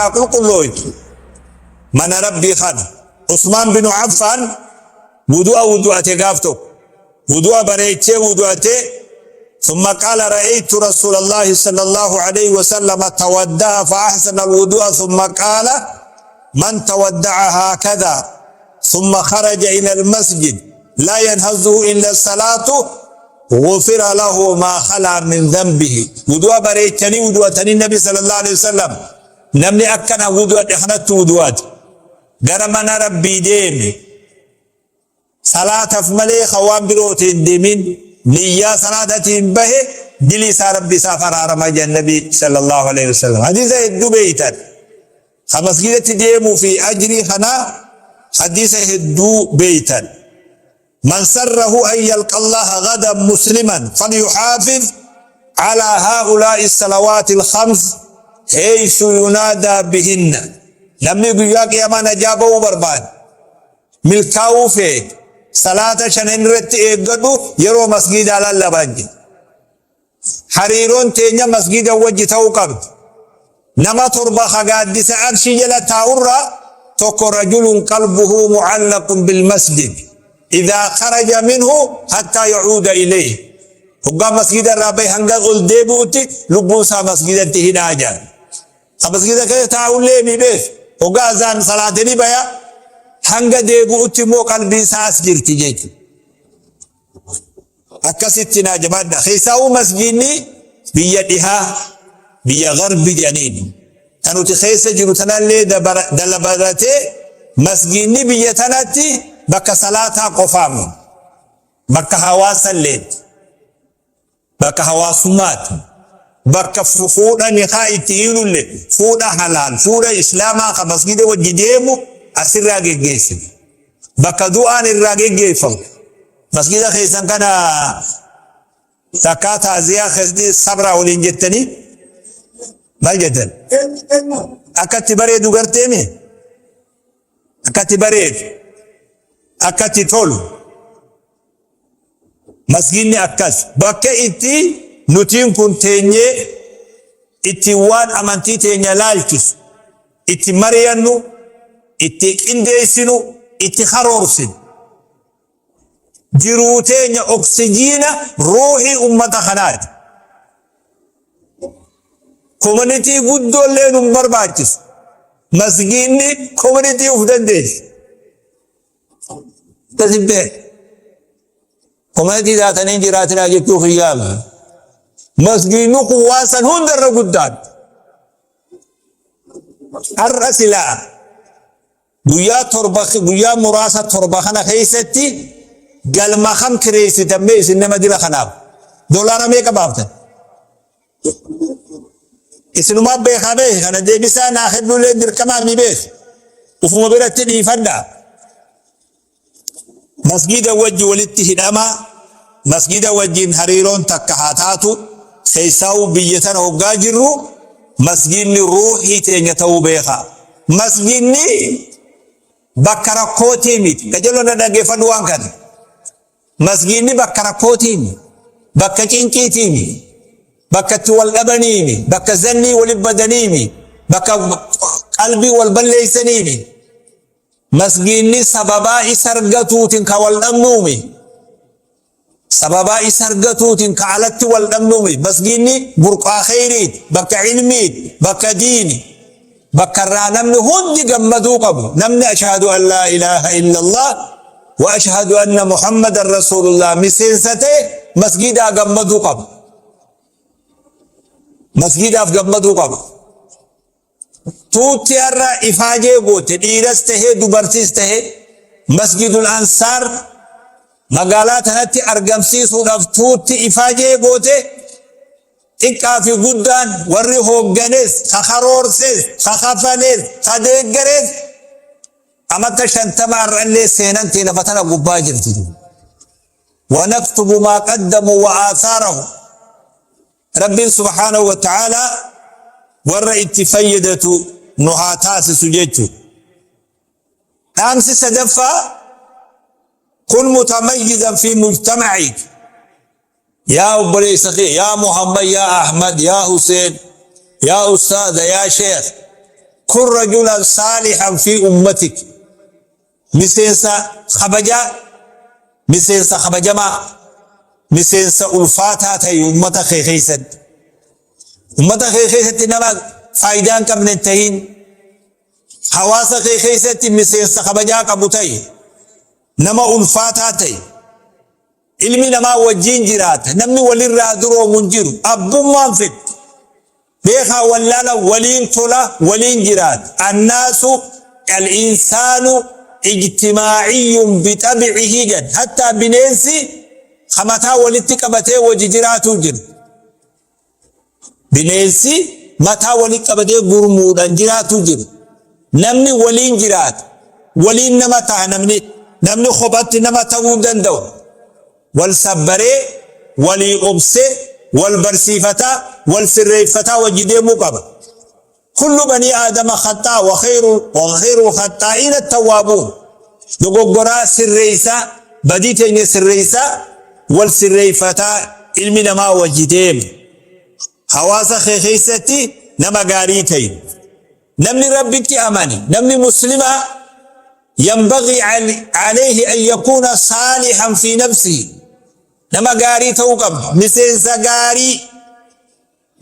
كل من ربي خان عثمان بن عفان وضوء تقافتو وضوء بريتي وضوءته ثم قال رأيت رسول الله صلى الله عليه وسلم تودع فأحسن الوضوء ثم قال من تودع هكذا ثم خرج إلى المسجد لا ينهزه إلا الصلاة غفر له ما خلا من ذنبه وضوء بريتني وضوء تني النبي صلى الله عليه وسلم نمني أكنا وضوء إخنت وضوءات قرمنا ربي ديمي صلاة فملي خوان بروت الدمين نيا صلاة به دلي ربي سافر رمج النبي صلى الله عليه وسلم حديث هدو بيتا خمس جيدة ديمو في أجري خنا حديث هدو بيتا من سره أن يلقى الله غدا مسلما فليحافظ على هؤلاء الصلوات الخمس حيث ينادى بهن لم يقول يا من أجابه بربان ملكاو فيه صلاة شنن رت ايغدو يرو مسجد على اللبانج حريرون تينيا مسجد وجه توقب نما تربا خغادس عرش جل تاورا تكو رجل قلبه معلق بالمسجد إذا خرج منه حتى يعود إليه هقا مسجد الرابي هنگا قل ديبوتي لبوسا مسجد تهناجا مسجد كده تاول لي بيبس هقا ازان صلاة دي بيا hanga deebi'utti immoo qalbii isaas jirti jechuudha. Akkasitti naa jabaadha. Keessaa'uu masjiidni biyya dhihaa biyya garbi jedhaniini. Kan nuti keessa jiru tanallee dalabaratee masjiidni biyya tanatti bakka salaataa qofaamu. Bakka hawaasallee bakka hawaasummaati. Bakka fuudha niqaa itti hiilullee fuudha halaal fuudha islaamaa kan masjiida wajji deemu asirraa geggeessin bakka du'aan irraa geggeeffamu masjida keessan kana takkaa taaziyaa keessatti sabraa waliin jettanii maal jettan akkatti bareedu garteemi akkatti bareedu akkatti tolu masjidni akkas bakka itti nutiin kun teenyee itti waan amantii teenya laalchisu itti mari'annu itti qindeessinu itti karoorsinu jiruu teenya oksijiina ruuhii ummata kanaati komunitii guddoollee nun barbaachisu masgiidni komunitii uf dandeessi tasibbe komunitii taatanii jiraatinaa jechuu kiyyaama masgiidni quwwaasan hundarra guddaan har'a silaa guyyaa muraasa torba kana keessatti galma kam kireessitan mee isin nama dira kanaaf doolaara meeqa baaftan isinumaa beekamee kana deebisaa naa hedduullee dirqamaa mi beek ufuma biratti dhiifadhaa masgida wajji walitti hidhamaa masgida wajjiin hariiroon takka haa taatu keessaa'uu biyya tana hoggaa jirru masgidni ruuhii teenya ta'uu beekaa masgidni bakka rakkootii miti qajeelonna dhaggeeffadhu waan kana masgiidni bakka rakkootii miti bakka cinqiitii miti bakka itti wal dhabanii miti bakka zannii waliif badanii miti bakka qalbii wal balleeysanii miti masgiidni sababaa isa argatuutiin ka wal dhabnuu miti sababaa isa argatuutiin ka alatti wal dhabnuu miti masgiidni burqaa khayriiti bakka ilmiiti bakka diini بكرنا نمني هندي قمدو قبو نمني أشهد أن لا إله إلا الله وأشهد أن محمد رسول الله مسينسته مسجد قمدو قبو مسجد قمدو قبو توتي أرى إفاجة قوتي إيرسته دبرتسته مسجد الأنصار مقالات هنتي أرقمسي صدف توتي إفاجة قوتي xiqqaa fi guddaan warri hoogganes kakaroorses kakafanes kadeeggares amata 50 irrallee seenantii lafa tana gubbaa jirti ونكتب ما قدموا وآثاره رب سبحانه وتعالى ورأيت فيدة نهاتاس سجيته أمس سدفا كن متميزا في مجتمعك يا أبلي سخي يا محمد يا أحمد يا حسين يا أستاذ يا شيخ كن رجلا صالحا في أمتك مسيسا خبجا مسيسا خبجما مسيسا ألفاتا تي أمتا خيخيسد أمتا خيخيسد نما فايدان كم ننتهين حواسا خيخيسد مسيسا خبجا كبتي نما ألفاتا تي علمي نما وجين جرات نمني ولي رادرو منجر أبو منفت بيخا ولالا ولين تولا ولين جرات الناس الإنسان اجتماعي بطبعه جد حتى بنيسي خمتا ولتكبته وججراتو جر بنيسي متا ولتكبته برمودا جراتو جر نمني ولين جرات ولين نمتا نمني خبط نمتا ودن دو والسبري ولي قبسي والبرسيفتا والسريفتا وجدي مقابل كل بني آدم خطاء وخير خطائين التوابون دوغورا سريسا بديتين سريسا والسريفتا علمنا ما وجديم حواس خيستي نما غاريتين نمني ربك أماني نمني مسلمة ينبغي عليه أن يكون صالحا في نفسه نما غاري توقب مسيسا غاري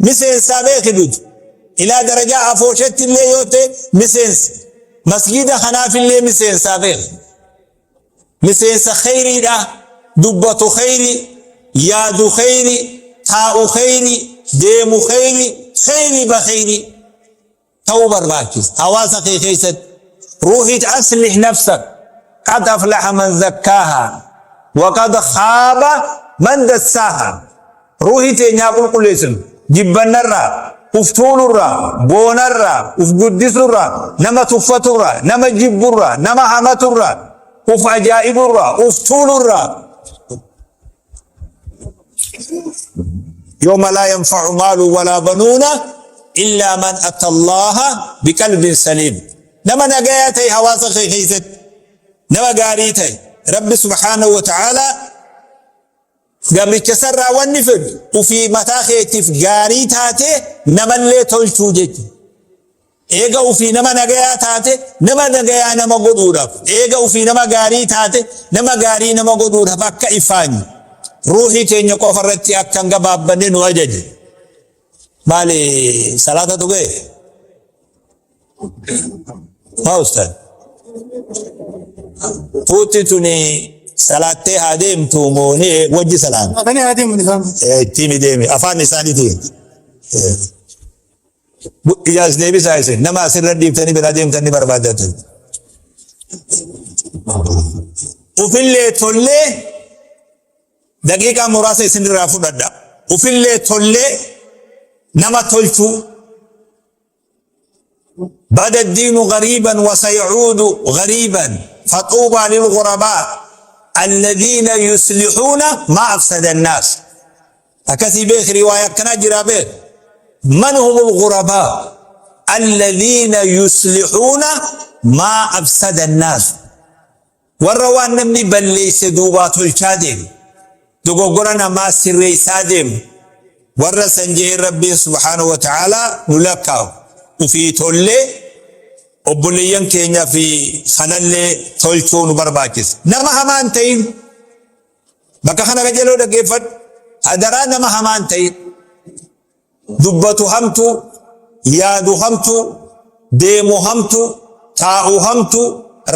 مسيسا بيخدود إلى درجة أفوشت اللي يوتي مسيس مسجد خناف اللي مسيسا بيخ مسيسا خيري دا دبة خيري ياد خيري تاء خيري ديم خيري خيري بخيري توبر باكس حواسك خيست روحي أصلح نفسك قد أفلح من زكاها وقد خاب من دساها روحي تنياقل كل اسم جبن الرا افتول الرا بون الرا افقدس الرا نما تفت الرا نما جب الرا نما حمت الرا اف عجائب الرا افتول الرا يوم لا ينفع مال ولا بنون إلا من أتى الله بقلب سليم نما نجايتي حواسك خيست نما قاريتي رب سبحانه وتعالى قبل كسر والنفر وفي متاخيتي في قاريتاتي نما اللي تلتوجك إيجا وفي نما نجايتاتي نما نجايا نما قدورة إيجا وفي نما قاريتاتي نما قاري نما قدورة بكا إفاني روحي تيني كفرتي أكتن قباب بنين وجج مالي صلاة تقول ما أستاذ فوتتني صلاة هادم توموني وجه سلام أنا هادم نظام تيمي ديمي أفان نساني تيم إجاز نبي سايسين نما سر رديم تاني براديم تاني بربادات وفي اللي تولي دقيقة مراسة سن رافو دادا وفي اللي تولي نما تلتو بدا الدين غريبا وسيعود غريبا فطوبى للغرباء الذين يصلحون ما أفسد الناس أكثي بيخ رواية كنا جرابه من هم الغرباء الذين يصلحون ما أفسد الناس والروان نمني بل ليس دوبات الشادم دوغورنا ما سري سادم ورسنجه ربي سبحانه وتعالى نلقاو وفي تولي obboleeyyan keenya fi kanallee tolchuu nu barbaachisa nama hamaan ta'in bakka kana gajeloo dhaggeeffadhu hadaraa nama hamaan ta'in dubbatu hamtu yaadu hamtu deemu hamtu taa'u hamtu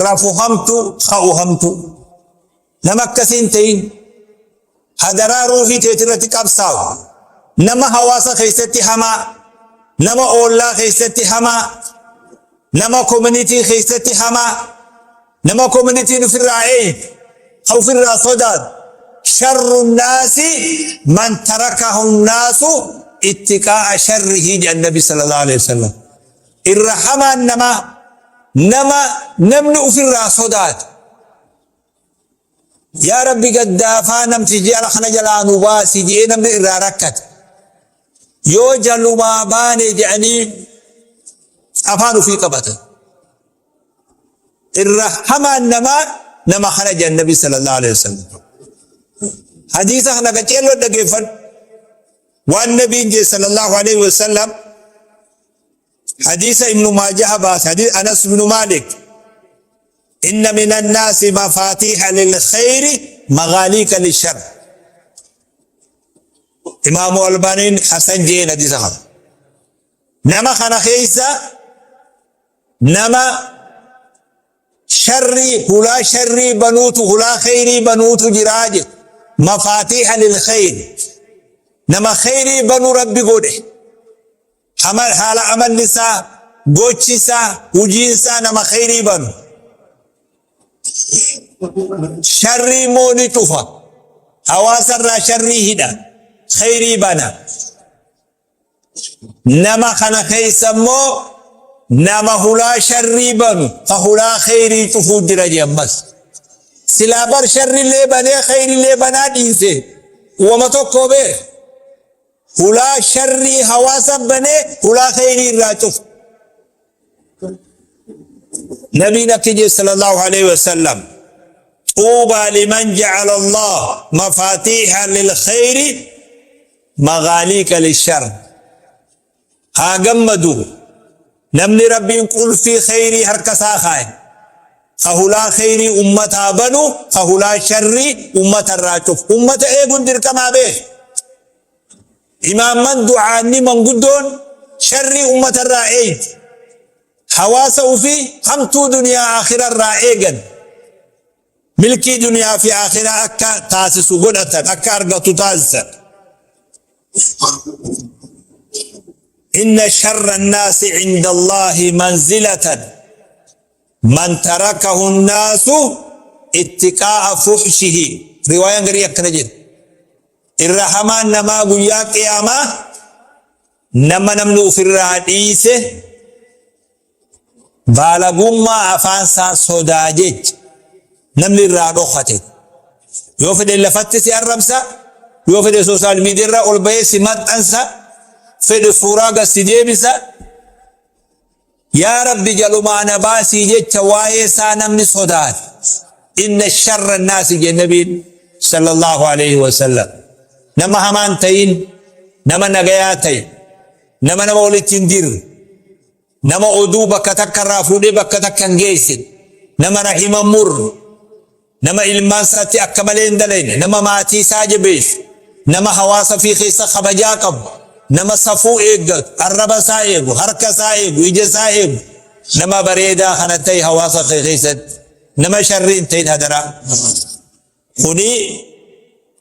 rafu hamtu ka'u hamtu nama akkasiin ta'in hadaraa ruuhii teetirratti qabsaa'u nama hawaasa keessatti hamaa nama oollaa keessatti hamaa نما كوميونيتي خيستي هما نما كوميونيتي نفر عين أو فر صداد شر الناس من تركه الناس اتقاء شره جاء النبي صلى الله عليه وسلم الرحمة نما نمنع فر صداد يا ربي قد دافع نمتجي على خنا جلان وباسي جي نمنع الراركت يو جلو ما باني يعني أفانوا في قبته الرحمة نما خرج النبي صلى الله عليه وسلم حديثه نكتيلو دقيفن والنبي صلى الله عليه وسلم حديث ابن ماجه باس حديث أنس بن مالك إن من الناس مفاتيح للخير مغاليق للشر. إمام البانين حسن جين حديث خم نما خنا خيسا نما شري هلا شري بنوت هلا خيري بنوت جراج مفاتيح للخير نما خيري بنو ربي قوله عمل حال عمل نساء غوچسا وجيسا نما خيري بنو شري موني توفا حواسر را شري هدا خيري بنا نما خنا خيسا مو نما هلا شري بنو فهلا خيري تفو درجة بس سلابر شري اللي بني خيري اللي بنا دينسي وما توقو بيه هلا شري حواسا بني هلا خيري راتف. نبي نكي صلى الله عليه وسلم طوبى لمن جعل الله مفاتيحا للخير مغاليق للشر. ها قمدوا نمني ربي قل في خيري هركسا خاي فهلا خيري أمتا بنو فهلا شري أمتا راتف أمتا ايقن در كما بيه إمام من دعاني من قدون شري أمة الرائد حواسه في خمتو دنيا آخرة الرائقا ملكي دنيا في آخرة أكا تاسس قدة أكا أرقى تاسس. إن شر الناس عند الله منزلة من تركه الناس اتقاء فحشه. رواية غريبة كنجد الرحمن نما قيا قياما نما نمنو في الراديسة بالغوما أفانسا صداجج نمني الرادو خطيت يوفد اللفتسي الرمسة يوفد سوشال ميديا والبيسي مات أنسا فد فراغ سيديبسا يا رب جلو ما نباسي جيت وايسا نمني صداج. إن الشر الناس جنبي صلى الله عليه وسلم نما همان تين نما نغياتين نما نمولي تندير نما أدو بكتك رافودي بكتك انجيسين نما رحيم مر نما إلمان ساتي أكملين دلين نما ماتي ساجبيش نما حواس في خيسة خبجاكب نما صفو إيقات الربا سائب حركة سائب ويجي سائب نما بريدا خانتي حواس في خيسة نما شرين تين هدرا خوني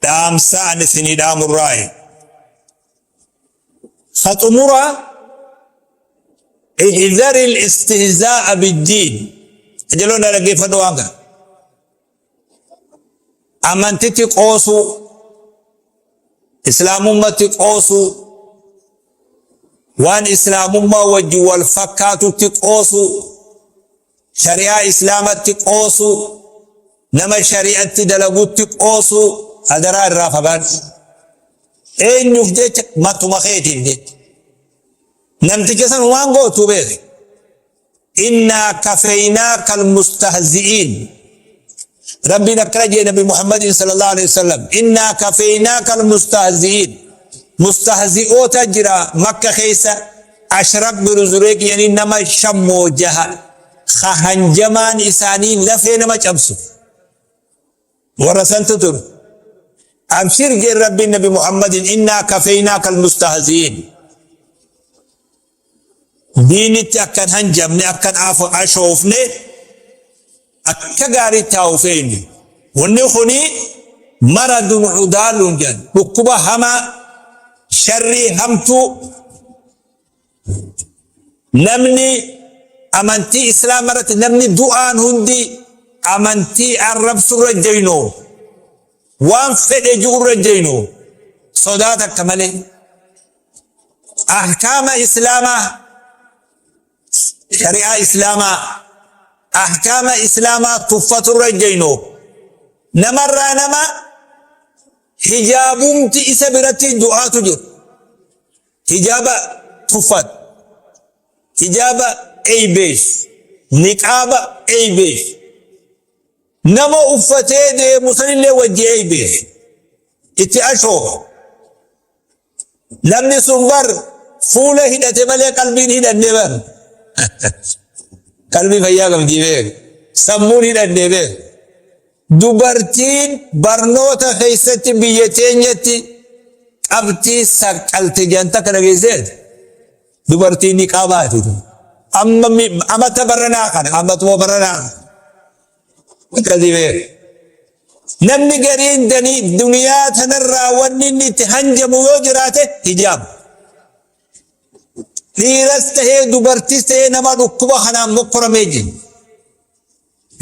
دامسا نسني دام الرأي خطمرة احذر الاستهزاء بالدين اجلونا لقي فدوانك أمانتي تقوسو إسلام ما تقوسو وان إسلام ما وجه والفكات تقوسو شريعة إسلام تقوسو نما شريعة دلقو تقوسو هذا الرافقان أين يفديك ما تمخيتي ديك نمتكسن وانغو تبيه إنا كفيناك المستهزئين. ربنا كرجي نبي محمد صلى الله عليه وسلم إنا كفيناك المستهزئين. مستهزئو تجرى مكة خيسة أشرق برزريك يعني نما شمو جها خهنجمان إسانين لفين ما جمسو ورسنت تر أبشر جل ربي النبي محمد إنا كفيناك المستهزئين. دينتي أكن هنجمني أكن أشوفني أكغاري تاوفيني ونخوني مرض عدال جن بكبا هما شري همتو نمني أمانتي إسلام مرت نمني دعان هندي أمانتي الرب سورة جينو وان فد جور جينو صداتك كمالي أحكام إسلامه شريعة إسلامه أحكام إسلامه تفت الرجينو نمر نما حجابهم تئسبرتي دعاء تجر حجاب تفت حجاب أي بيش نقاب أي بيش نما أفتي دي مسلم وجه أي بيش اتأشو لمن سنبر فوله هدته ملي قلبي هدنه بر قلبي فيا قم ديبه سمون هدنه دبرتين برنوتا خيستي بيتينيتي قبتي سقلت جنتا كنغيزت دبرتين نقاباتي اما تبرنا كان اما تو برنا كذبه نمني غرين دني دنيا تنرا ونني تهنجم وجراته حجاب ليرسته دبرتي نما ركبه خنا مقرميجي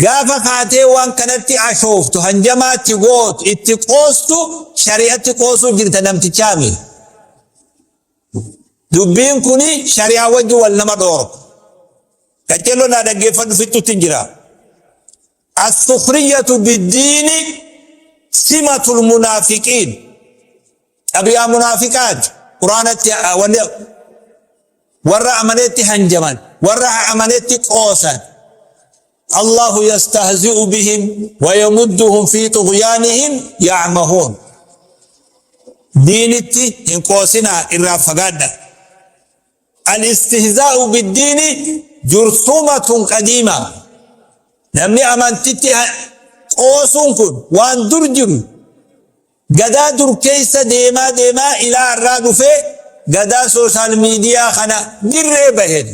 غافا خاتي وان كانت اشوف تهنجمات غوت اتقوستو شريعه قوسو جرت نمتي چامي دبين كوني شريعه وجه ولما دور كجلو نا دغفن فتو تنجرا السخريه بالدين سمة المنافقين ابي منافقات قرانت ورا امنتي هنجمان ورا امنتي قوسا الله يستهزئ بهم ويمدهم في طغيانهم يعمهون دينتي إن قوسنا الرافقادة الاستهزاء بالدين جرثومة قديمة نمني أمانتي قوسون كن وان درجر قدا در كيس ديما إلى الرادو في قدا سوشال ميديا خنا در بهد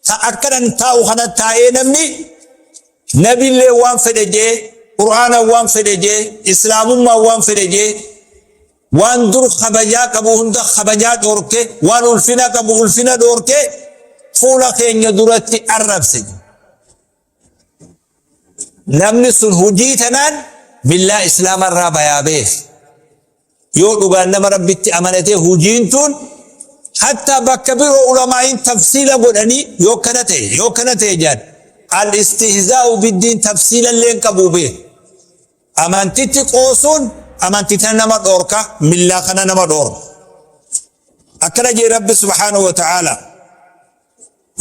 تأكدن تاو خنا تاي نبي الله وان فدجي قرآن وان فدجي إسلام ما وان فدجي وان در خبجا كبو هند خبجا دورك وان الفنا كبو الفنا دورك فولا خين يدرتي عرب سج نمني سن هجيتنان بالله إسلام الرابع يا بيه يودو بأنما ربتي أمانته هجينتون حتى بكبر علماء تفصيلا قلني يوكنته جاد الاستهزاء بالدين تفصيلا لين كبوبه أمانتي قوسون أمانتي نما دوركا ملا خنا نما دور أكرج رب سبحانه وتعالى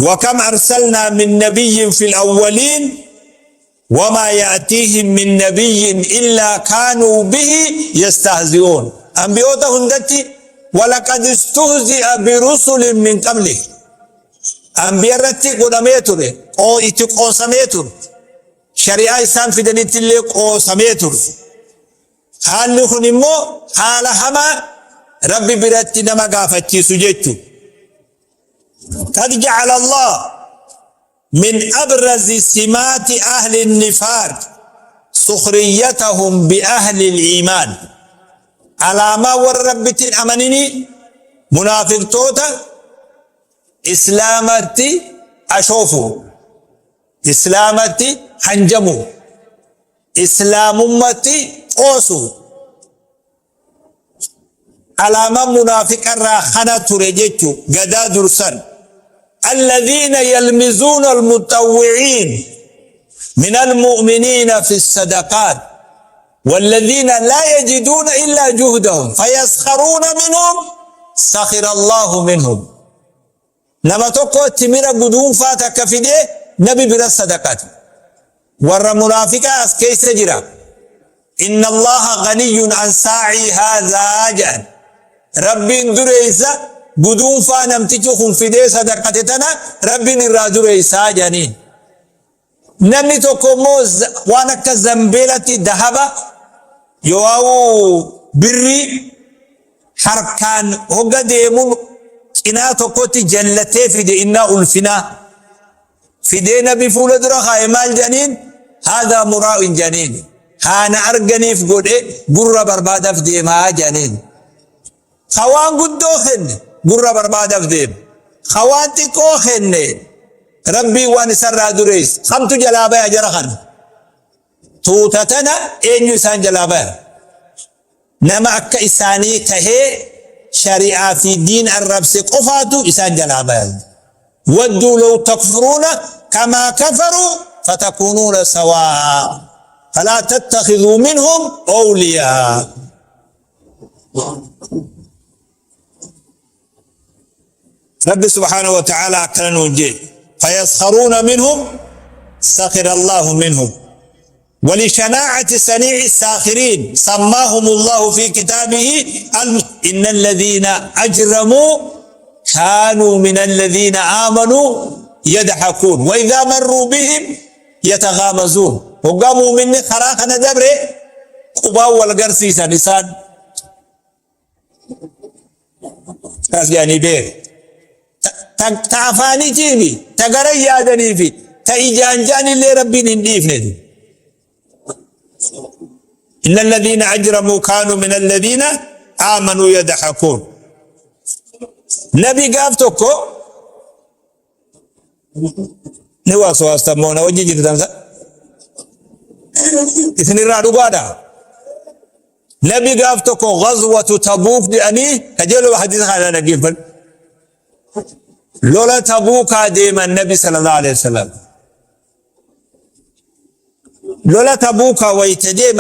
وكم أرسلنا من نبي في الأولين وما يأتيهم من نبي إلا كانوا به يستهزئون أنبيوتا هندتي ولقد استهزئ برسل من قبله أنبياء رتي قدميتر أو إتقو سميتر شريعة إسان في دنيت اللي قو سميتر حال نخن مو حال هما ربي برتي نما قافتي سجيتو قد جعل الله من أبرز سمات أهل النفاق سخريتهم بأهل الإيمان على ما وربت الأمنيني منافق توتا إسلامتي أشوفه إسلامتي حنجمو إسلامتي قوسو على ما منافق الراخنة ترجيتو قدا درسان الذين يلمزون المتطوعين من المؤمنين في الصدقات والذين لا يجدون إلا جهدهم فيسخرون منهم سخر الله منهم لما تقول تمير بدون فاتك في دي نبي بلا الصدقات ور منافقة أسكيس جرا إن الله غني عن ساعي هذا جان ربي دريسا بدون فانم تجوهم في دي صدقتنا ربي نرادريسا جانين نمني تقوموز وانا كزنبيلة ذهبا يواو بري حركان هوغا ديمون إنا تقوتي جنلتي في دي إنا ألفنا في دي نبي فولد رخا إمال جنين هذا مراء جنين هانا أرغني في قد قرر بربادة في دي ما جنين خوان قد دوخن قرر بربادة في دي خوان تقوخن ربي وان سر دريس خمت جلابة أجرخن توتتنا إن يسان جلابة نما أكا إساني تهي شريعة في دين الرب سقفاتو إسان جلابة ودوا لو تكفرون كما كفروا فتكونون سواء فلا تتخذوا منهم أولياء رب سبحانه وتعالى أكلن وجه فيسخرون منهم سخر الله منهم ولشناعة صنيع الساخرين سماهم الله في كتابه إن الذين أجرموا كانوا من الذين آمنوا يضحكون وإذا مروا بهم يتغامزون وقاموا مني خراخنا دبره قباء والقرسيسا لسان يعني بير تعفاني جيبي تقري يادني في تأيجان جاني اللي ربي ننديف ندي إن الذين أجرموا كانوا من الذين آمنوا يضحكون نبي قافتوكو نواسو استمونا وجي جرتانسا إثني رادو قادا نبي قافتوكو غزوة تبوك دي أني كجلو حديث خانا نقيفن لولا تبوك ديما النبي صلى الله عليه وسلم لولا تبوك ويتديما